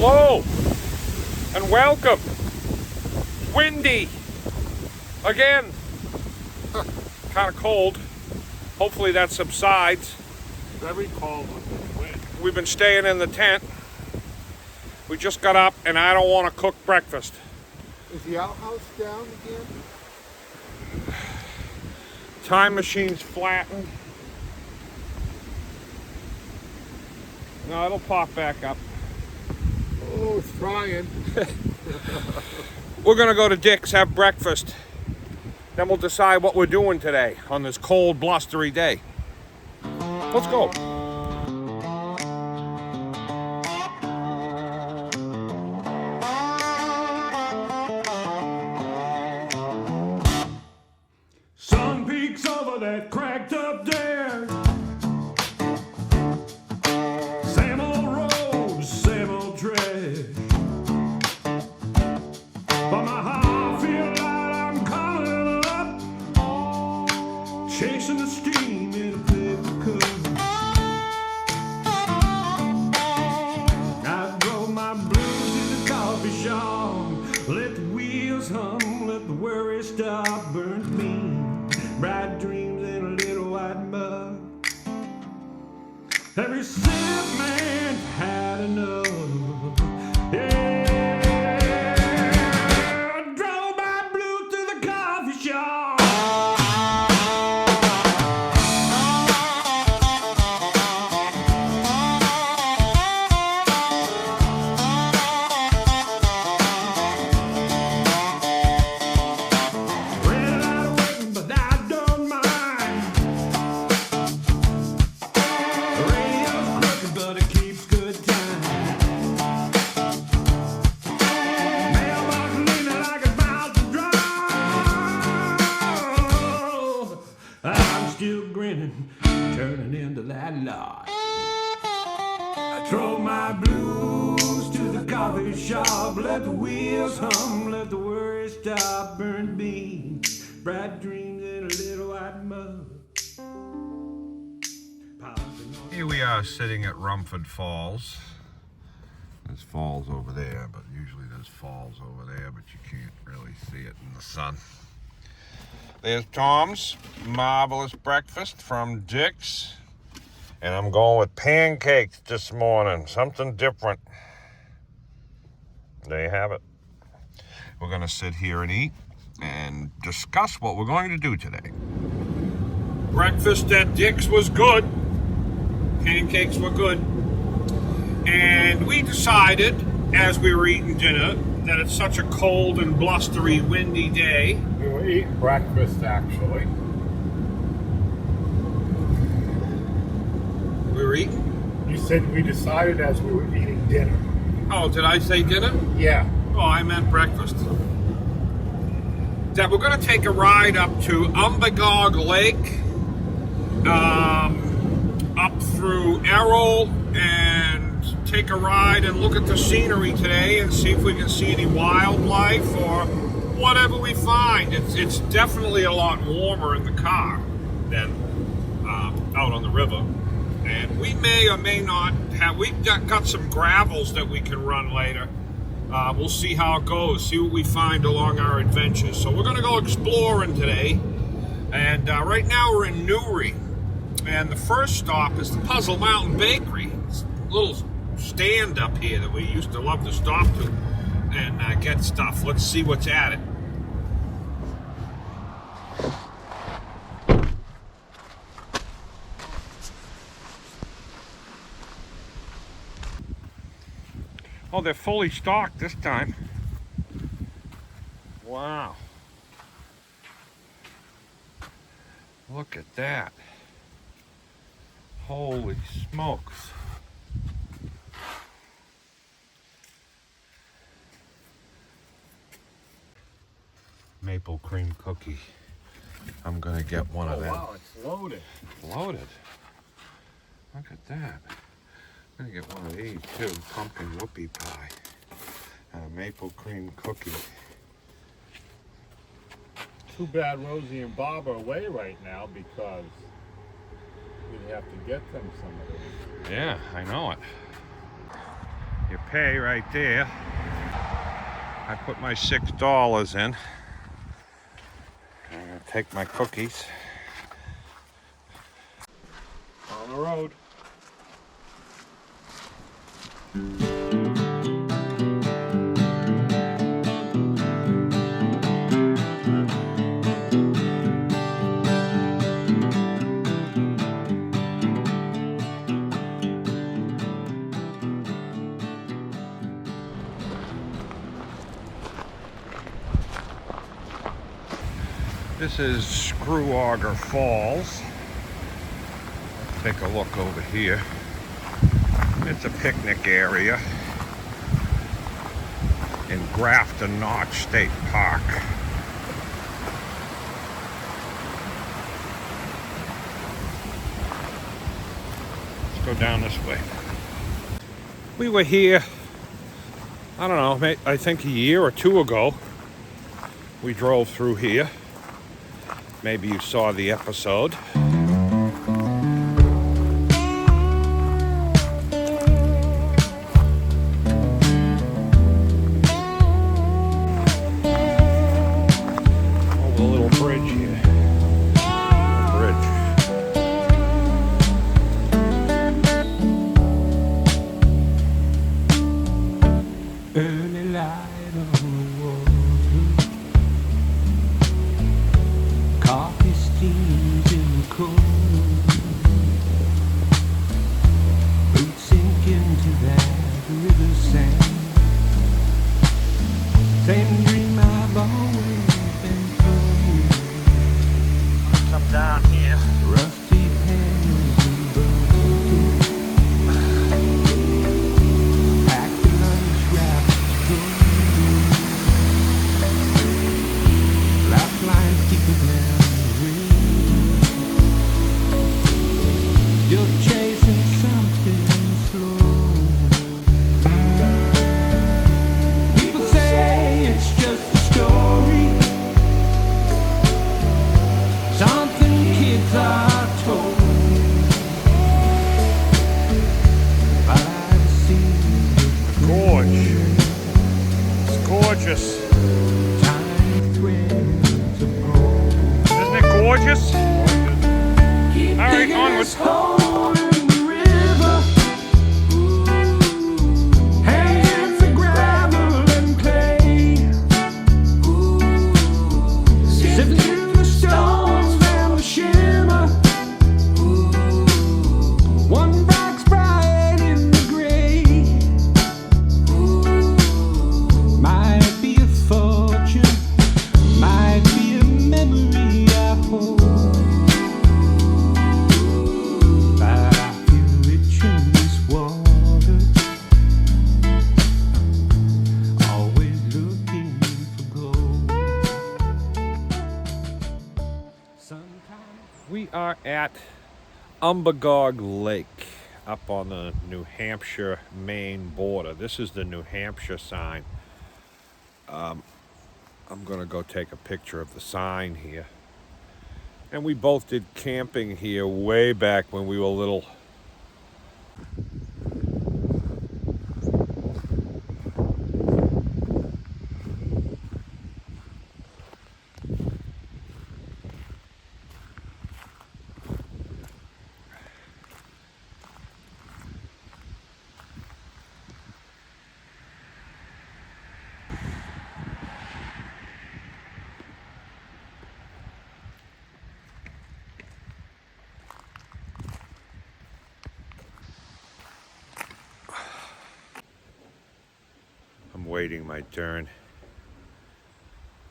Hello and welcome. Windy again. Kind of cold. Hopefully that subsides. Very cold with the wind. We've been staying in the tent. We just got up and I don't want to cook breakfast. Is the outhouse down again? Time machine's flattened. No, it'll pop back up. Oh, it's trying. We're gonna go to Dick's, have breakfast. Then we'll decide what we're doing today on this cold, blustery day. Let's go. Sun peeks over that cracked up dare. Same old roads, same old trash. But my heart feel like I'm coming up, chasing the steam in a paper cup. I drove my blues to the coffee shop, let the wheels hum, let the worry stop, burnt me. Bright dreams in a little white mug. Every sip man had enough. Yeah, I drove my blue to the coffee shop. Ran out of waiting, but I don't mind. The radio's crooked, but it keeps good time. Mailbox leaning like it's about to drop. I'm still grinning, turning into that lot. I drove my blues to the coffee shop, let the wheels hum, let the worry stop, burned beans, bright dreams in a little white mug. Here we are sitting at Rumford Falls. There's falls over there, but usually there's falls over there, but you can't really see it in the sun. There's Tom's marvelous breakfast from Dick's. And I'm going with pancakes this morning, something different. There you have it. We're gonna sit here and eat and discuss what we're going to do today. Breakfast at Dick's was good. Pancakes were good. And we decided, as we were eating dinner, that it's such a cold and blustery, windy day. We were eating breakfast, actually. We were eating? You said we decided as we were eating dinner. Oh, did I say dinner? Yeah. Oh, I meant breakfast. That we're going to take a ride up to Umbagog Lake, up through Errol, and take a ride and look at the scenery today and see if we can see any wildlife or whatever we find. It's definitely a lot warmer in the car than out on the river. And we may or may not have, we've got some gravels that we can run later. We'll see how it goes, see what we find along our adventures. So we're gonna go exploring today. And right now we're in Newry. And the first stop is the Puzzle Mountain Bakery. It's a little stand up here that we used to love to stop to and get stuff. Let's see what's at it. Oh, they're fully stocked this time. Wow. Look at that. Holy smokes. Maple cream cookie. I'm gonna get one of them. Wow, it's loaded. Loaded. Look at that. I'm gonna get one of these too. Pumpkin whoopie pie. And a maple cream cookie. Too bad Rosie and Bob are away right now because we'd have to get them some of those. Yeah, I know it. You pay right there. I put my $6 in. I'm gonna take my cookies. On the road. This is Auger Falls. Let's take a look over here. It's a picnic area in Grafton Notch State Park. Let's go down this way. We were here, I don't know, I think a year or two ago. We drove through here. Maybe you saw the episode. Oh, the little bridge here. Bridge. Early light on the water. Coffee steams in the cold. Boots sink into that river sand. Same dream I've always been told. Come down here. Rusty panels and broken. Packed lunch wrapped gold. Lifelines keep it down. You're chasing something slow. People say it's just a story, something kids are told. But I've seen the Gorge. It's gorgeous. time threads of gold. Isn't it gorgeous? Keep All right, digging onward. this hole in the river. Hands of gravel and clay. Sifting through the stones and the shimmer. One box bright in the gray. Might be a fortune, might be a memory I hold. But I feel rich in this water, always looking for gold. Sometimes We are at Umbagog Lake up on the New Hampshire-Maine border. This is the New Hampshire sign. I'm gonna go take a picture of the sign here. And we both did camping here way back when we were little. I'm waiting my turn.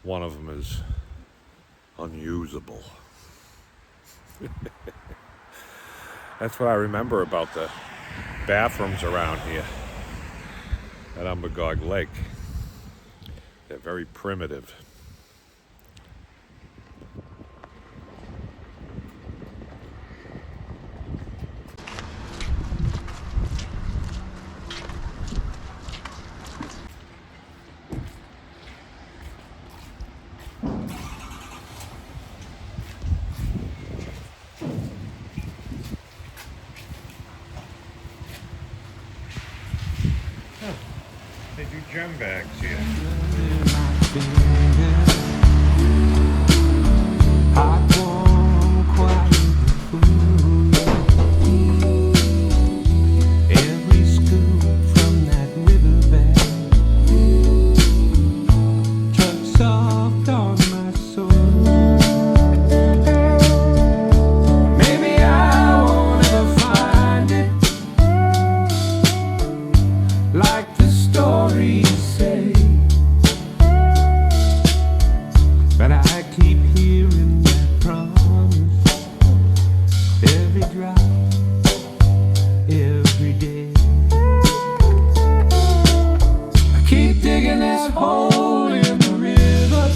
One of them is unusable. That's what I remember about the bathrooms around here at Umbagog Lake. They're very primitive. gem bags here. I won't quite fool. Every scoop from that riverbed tugs soft on my soul. Maybe I won't ever find it like the stories say, but I keep hearing that promise every drop, every day. I keep digging this hole in the river,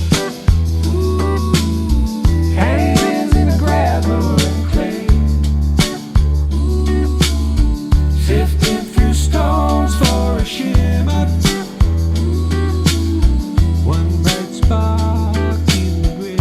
hands in the gravel and clay, sifting through stones for a shimmer, one bright spark in the gray.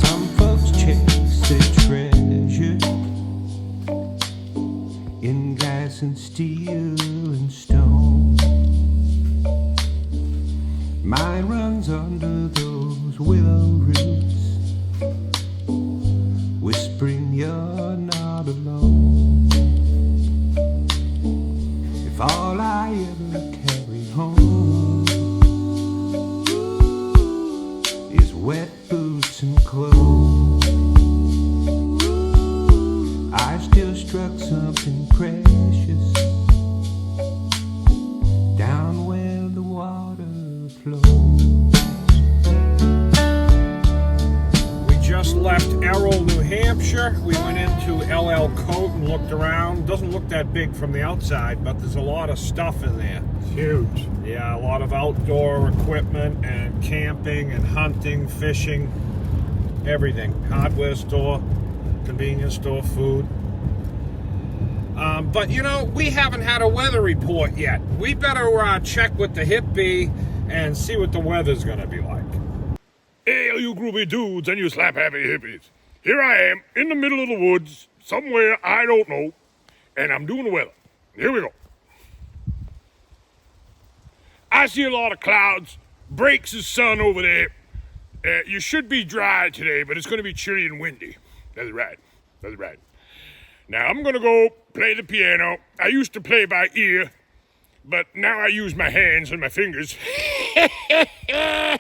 Some folks chase their treasure in glass and steel and stone. Mine runs under those willow roots, whispering you're not alone. If all I ever carry home is wet boots and clothes, I still struck something precious down where the water flows. We just left Errol, New Hampshire. We went into LL Coat and looked around. Doesn't look that big from the outside, but there's a lot of stuff in there. It's huge. Yeah, a lot of outdoor equipment and camping and hunting, fishing, everything. Hardware store, convenience store, food. But you know, we haven't had a weather report yet. We better check with the hippie and see what the weather's gonna be like. Hey, all you groovy dudes and you slap-happy hippies. Here I am, in the middle of the woods, somewhere I don't know, and I'm doing the weather. Here we go. I see a lot of clouds, breaks of sun over there. You should be dry today, but it's going to be chilly and windy. That's right. That's right. Now, I'm going to go play the piano. I used to play by ear, but now I use my hands and my fingers. Yeah,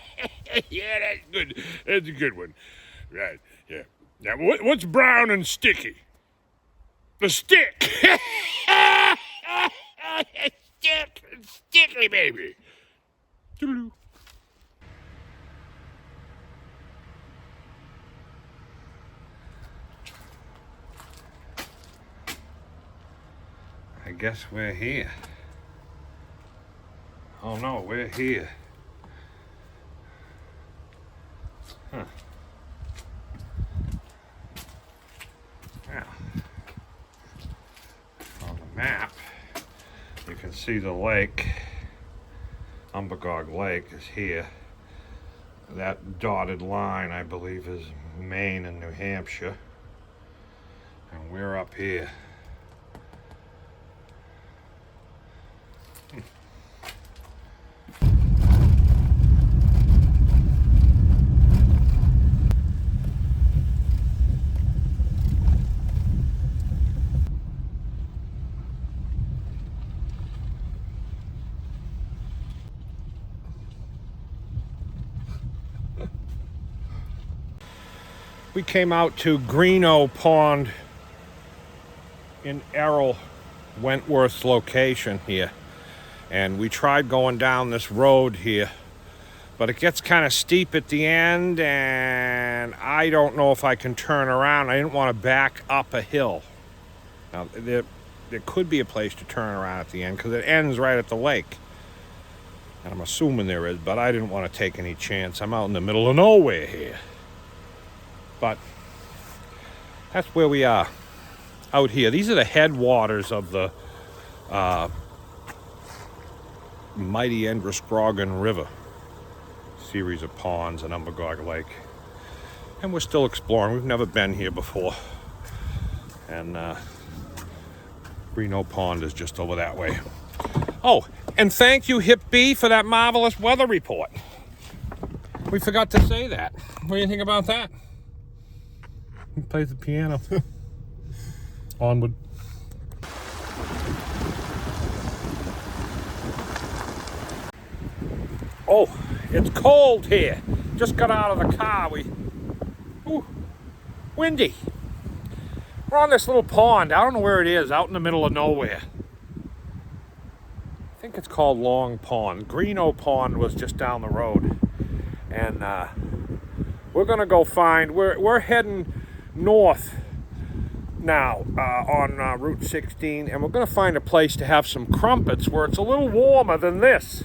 that's good. That's a good one. Right, yeah. Now, what's brown and sticky? The stick. Sticky, baby. Toodaloo. I guess we're here. Oh no, we're here. Huh. Now, on the map, you can see the lake. Umbagog Lake is here. That dotted line, I believe, is Maine and New Hampshire. And we're up here. We came out to Greenough Pond in Errol, Wentworth's location here. And we tried going down this road here, but it gets kind of steep at the end, and I don't know if I can turn around. I didn't want to back up a hill. Now, there could be a place to turn around at the end because it ends right at the lake. And I'm assuming there is, but I didn't want to take any chance. I'm out in the middle of nowhere here. but that's where we are out here. These are the headwaters of the mighty Androscoggin River series of ponds in Umbagog Lake. And we're still exploring. We've never been here before. And Greenough Pond is just over that way. Oh, and thank you, Hip B, for that marvelous weather report. We forgot to say that. What do you think about that? He plays the piano. Onward. Oh, it's cold here. Just got out of the car. Ooh, windy. We're on this little pond. I don't know where it is, out in the middle of nowhere. I think it's called Long Pond. Greenough Pond was just down the road. And we're gonna go find, we're heading north now on Route 16, and we're gonna find a place to have some crumpets where it's a little warmer than this.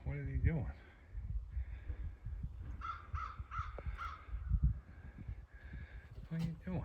What is he doing? What are you doing?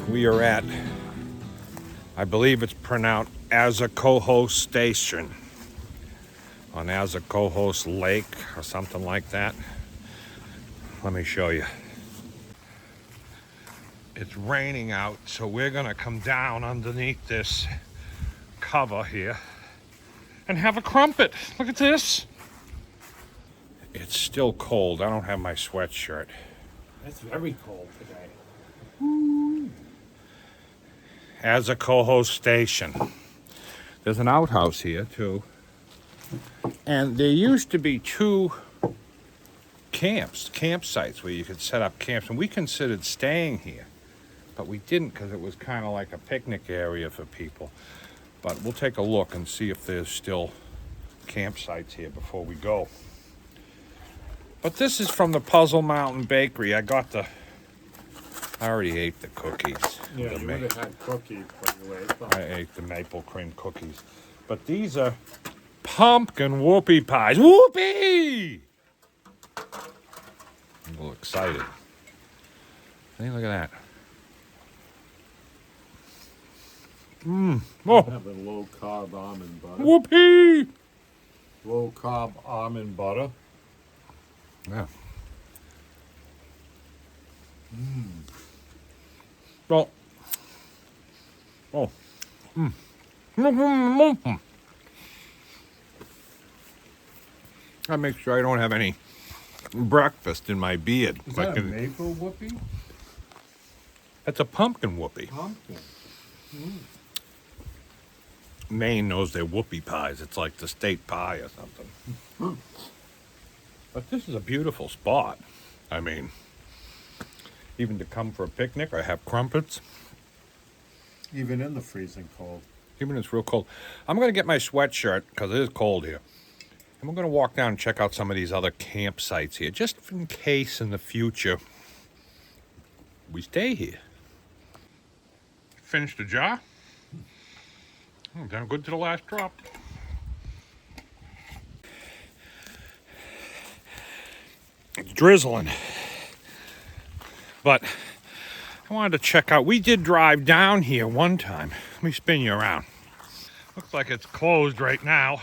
We are at, I believe it's pronounced Azacoho Station on Azacoho Lake or something like that. Let me show you. It's raining out, so we're gonna come down underneath this cover here and have a crumpet. Look at this. It's still cold. I don't have my sweatshirt. It's very cold today. Azacoho Station. There's an outhouse here too. And there used to be two campsites where you could set up camps, and we considered staying here, but we didn't because it was kind of like a picnic area for people. But we'll take a look and see if there's still campsites here before we go. But this is from the Puzzle Mountain Bakery. I already ate the cookies. Yeah, you would have had cookies, but you ate them. I ate the maple cream cookies. But these are pumpkin whoopie pies. Whoopie! I'm a little excited. Hey, look at that. Oh, Having low carb almond butter. whoopie! Low carb almond butter. Yeah. Well, I make sure I don't have any breakfast in my beard. Is that a maple whoopie? That's a pumpkin whoopie. Pumpkin. Maine knows their whoopie pies. It's like the state pie or something. But this is a beautiful spot. I mean, even to come for a picnic, I have crumpets. Even in the freezing cold. Even it's real cold. I'm going to get my sweatshirt because it is cold here. And we're going to walk down and check out some of these other campsites here, just in case in the future we stay here. Finished the jar. Oh, down good to the last drop. It's drizzling. But I wanted to check out. We did drive down here one time. Let me spin you around. Looks like it's closed right now.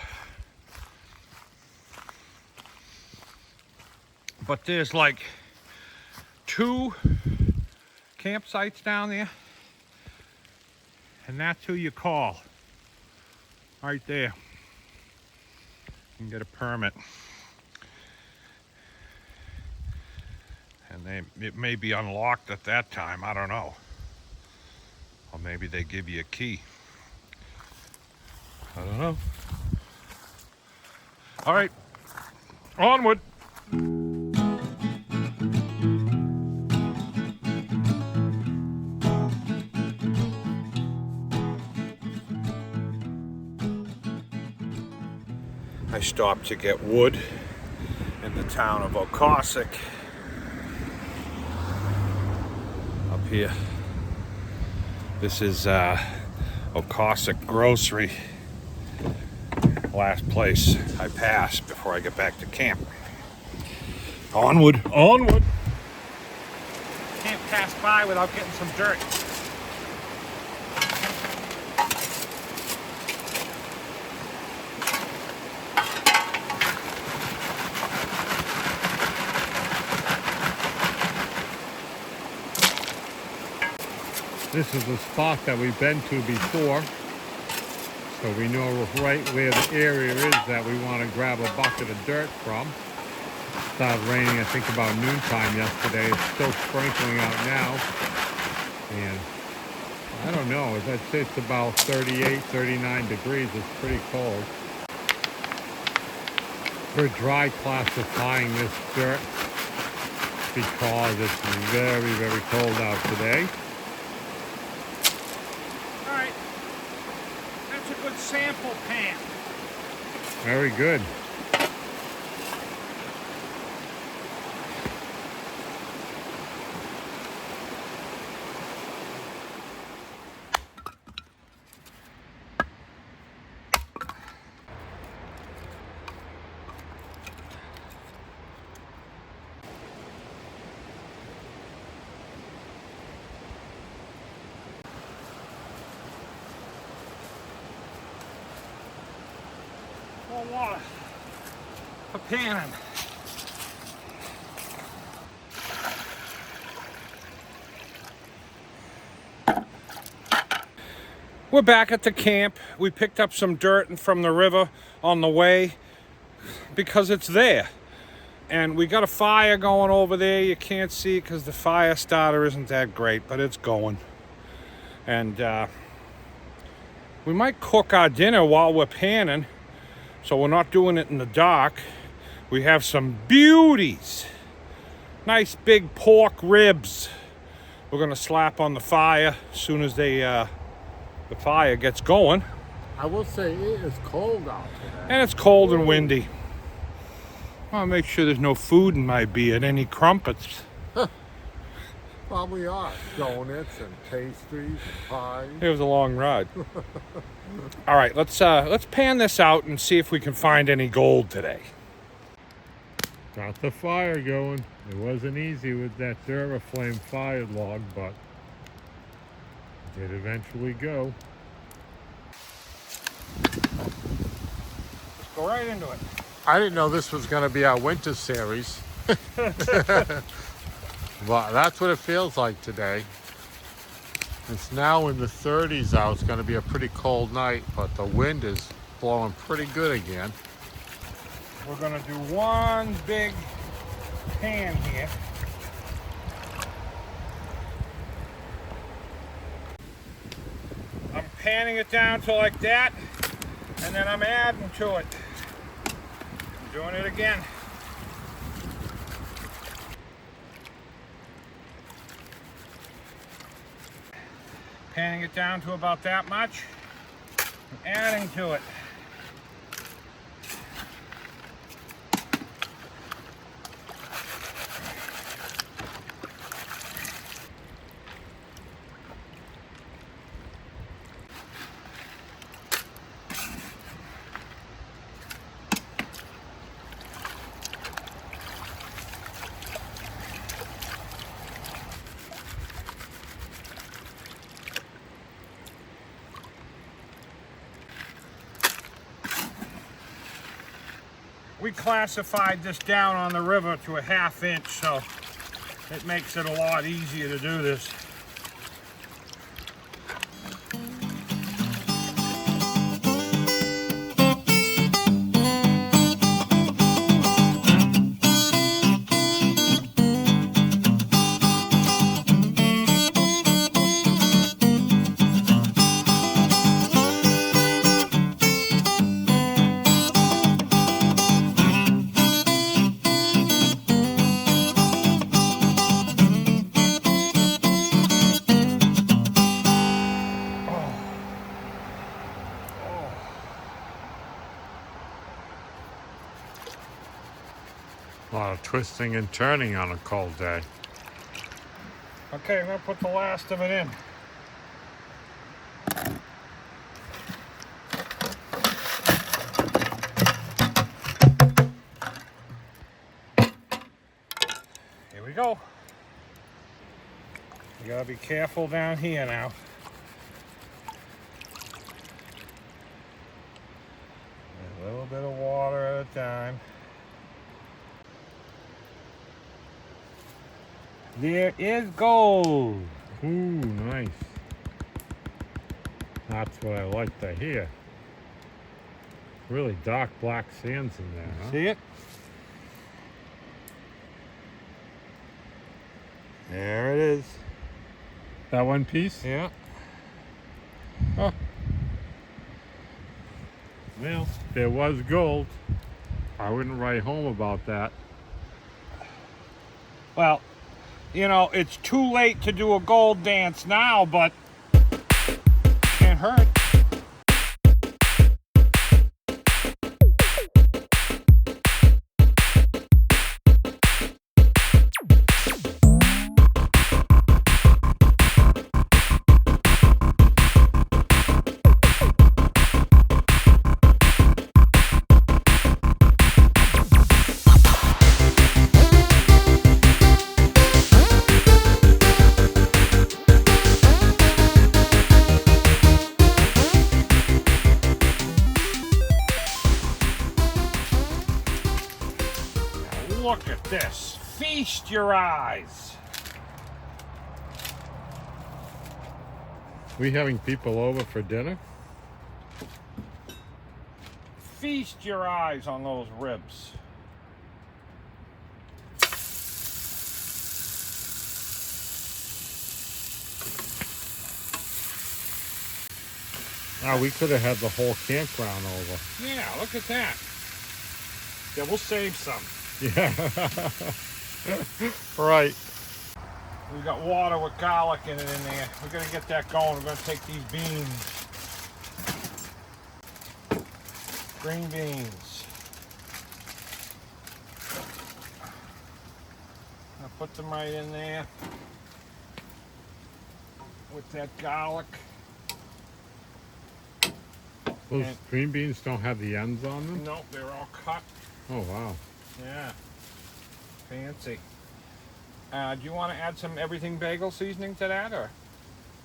But there's like 2 campsites down there. And that's who you call. Right there. You can get a permit. And it may be unlocked at that time, I don't know. Or maybe they give you a key. I don't know. All right, onward. I stopped to get wood in the town of Auger. Up here. This is Auger Grocery. Last place I pass before I get back to camp. Onward, onward. Can't pass by without getting some dirt. This is the spot that we've been to before. So we know right where the area is that we want to grab a bucket of dirt from. It started raining, I think, about noontime yesterday. It's still sprinkling out now. And I don't know, I'd say it's about 38, 39 degrees. It's pretty cold. We're dry classifying this dirt because it's very, very cold out today. Good sample pan. Very good. More water for panning. We're back at the camp. We picked up some dirt from the river on the way because it's there. And we got a fire going over there. You can't see it because the fire starter isn't that great, but it's going. And we might cook our dinner while we're panning. So we're not doing it in the dark. We have some beauties. Nice big pork ribs. We're gonna slap on the fire as soon as the fire gets going. I will say it is cold out today. And it's cold and windy. I'll make sure there's no food in my beard. Any crumpets. Probably are. Donuts and pastries and pies. It was a long ride. All right, let's pan this out and see if we can find any gold today. Got the fire going. It wasn't easy with that Duraflame fire log, but it did eventually go. Let's go right into it. I didn't know this was going to be our winter series. But that's what it feels like today. It's now in the 30s out. It's going to be a pretty cold night, but the wind is blowing pretty good again. We're gonna do one big pan here. I'm panning it down to like that. And then I'm adding to it. I'm doing it again. Panning it down to about that much. And adding to it. We classified this down on the river to a 1/2 inch, so it makes it a lot easier to do this. A lot of twisting and turning on a cold day. Okay, I'm gonna put the last of it in. Here we go. You gotta be careful down here now. A little bit of water at a time. There is gold. Ooh, nice. That's what I like to hear. Really dark black sands in there, huh? See it? There it is. That one piece? Yeah. Oh. Well, there was gold. I wouldn't write home about that. Well, you know, it's too late to do a gold dance now, but can't hurt. Look at this. Feast your eyes. We having people over for dinner? Feast your eyes on those ribs. Ah, we could have had the whole campground over. Yeah, look at that. Yeah, we'll save some. Yeah. Right. We got water with garlic in it in there. We're gonna get that going. We're gonna take these beans. Green beans. I'll put them right in there with that garlic. Those And- green beans don't have the ends on them? Nope, they're all cut. Oh, wow. Yeah. Fancy. Do you want to add some everything bagel seasoning to that, or?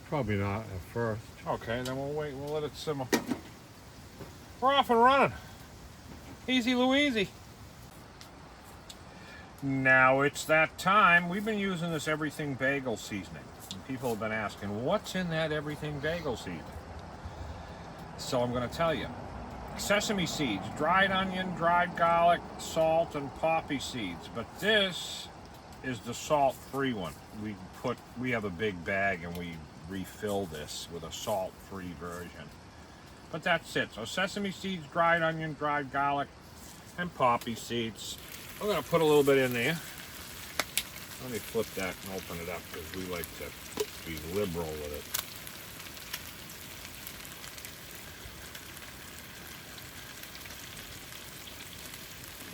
Probably not at first. Okay, then we'll wait. We'll let it simmer. We're off and running. Easy Louisy. Now it's that time. We've been using this everything bagel seasoning. And people have been asking, what's in that everything bagel seasoning? So I'm going to tell you. Sesame seeds, dried onion, dried garlic, salt, and poppy seeds. But this is the salt-free one. We have a big bag and we refill this with a salt-free version. But that's it. So sesame seeds, dried onion, dried garlic, and poppy seeds. I'm gonna put a little bit in there. Let me flip that and open it up because we like to be liberal with it.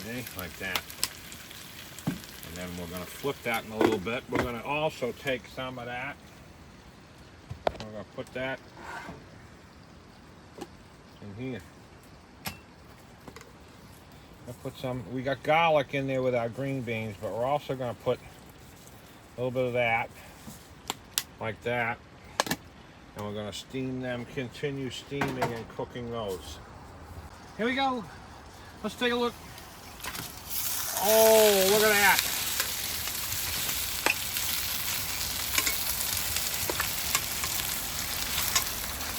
Okay, like that. And then we're going to flip that in a little bit. We're going to also take some of that. We're going to put that in here. I'll put some, we got garlic in there with our green beans, but we're also going to put a little bit of that, like that. And we're going to steam them, continue steaming and cooking those. Here we go. Let's take a look. Oh, look at that.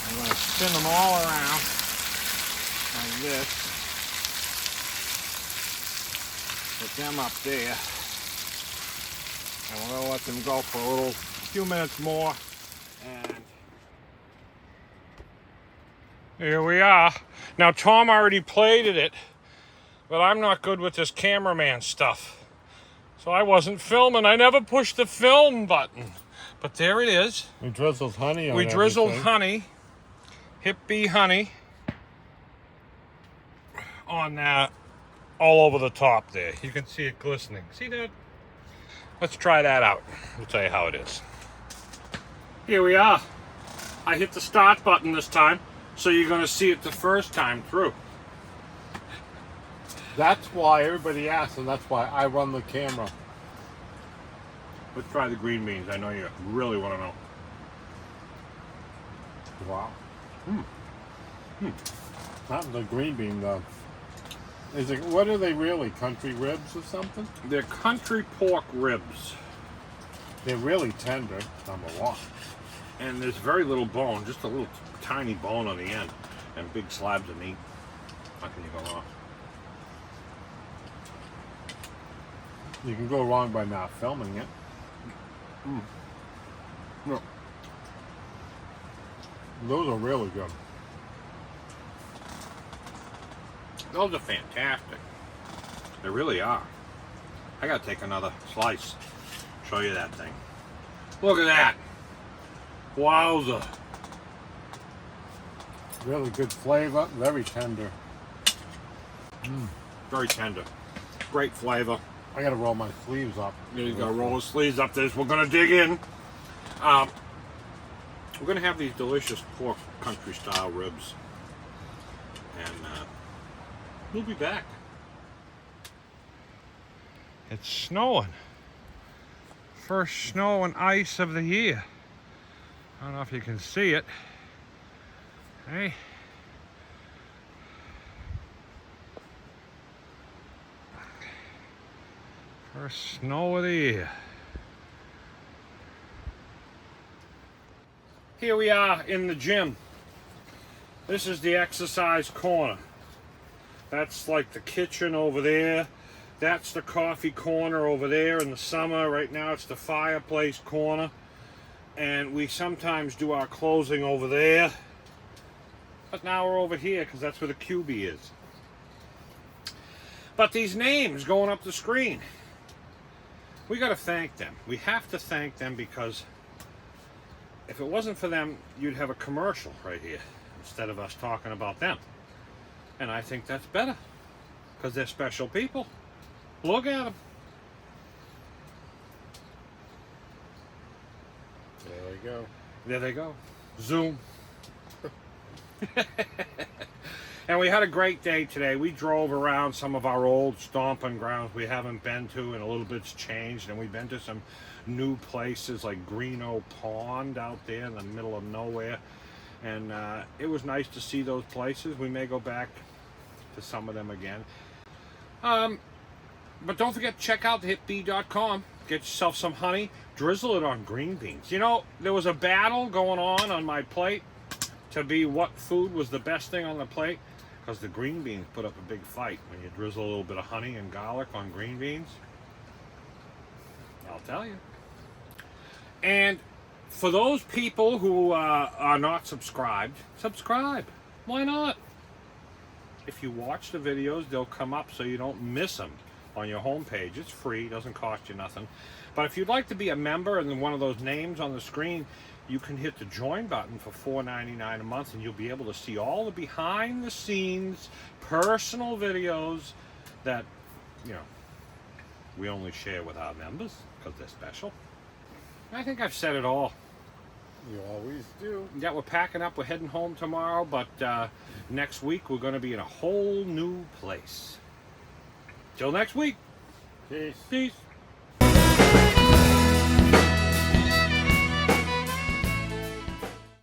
I'm going to spin them all around like this. Put them up there. And we're going to let them go for a few minutes more. And here we are. Now, Tom already plated it. But I'm not good with this cameraman stuff. So I wasn't filming. I never pushed the film button. But there it is. We drizzled honey on We drizzled everything. honey, hip bee honey, on that, all over the top there. You can see it glistening. See that? Let's try that out. We'll tell you how it is. Here we are. I hit the start button this time, so you're going to see it the first time through. That's why everybody asks, and that's why I run the camera. Let's try the green beans. I know you really want to know. Wow. Not the green bean though. Is it? What are they really? Country ribs or something? They're country pork ribs. They're really tender. Number one. And there's very little bone, just a little tiny bone on the end, and big slabs of meat. How can you go wrong? You can go wrong by not filming it. No. Those are really good. Those are fantastic. They really are. I gotta take another slice. Show you that thing. Look at that. Wowza. Really good flavor. Very tender. Very tender. Great flavor. I gotta roll my sleeves up. You gotta roll the sleeves up this. We're gonna dig in. We're gonna have these delicious pork country style ribs. And we'll be back. It's snowing. First snow and ice of the year. I don't know if you can see it. Hey. First snow of the year. Here we are in the gym. This is the exercise corner. That's like the kitchen over there. That's the coffee corner over there in the summer. Right now it's the fireplace corner. And we sometimes do our closing over there. But now we're over here because that's where the QB is. But these names going up the screen, we got to thank them. We have to thank them because if it wasn't for them, you'd have a commercial right here instead of us talking about them. And I think that's better because they're special people. Look at them. There we go. There they go. Zoom. And we had a great day today. We drove around some of our old stomping grounds we haven't been to, and a little bit's changed. And we've been to some new places like Greenough Pond out there in the middle of nowhere. And it was nice to see those places. We may go back to some of them again. But don't forget to check out thehipbee.com. Get yourself some honey. Drizzle it on green beans. You know, there was a battle going on my plate to be what food was the best thing on the plate, because the green beans put up a big fight when you drizzle a little bit of honey and garlic on green beans. I'll tell you. And for those people who are not subscribed, subscribe. Why not? If you watch the videos, they'll come up so you don't miss them on your homepage. It's free, doesn't cost you nothing. But if you'd like to be a member and then one of those names on the screen, you can hit the join button for $4.99 a month, and you'll be able to see all the behind the scenes personal videos that, you know, we only share with our members because they're special. I think I've said it all. You always do. Yeah, we're packing up. We're heading home tomorrow, but next week we're going to be in a whole new place. Till next week. Peace. Peace.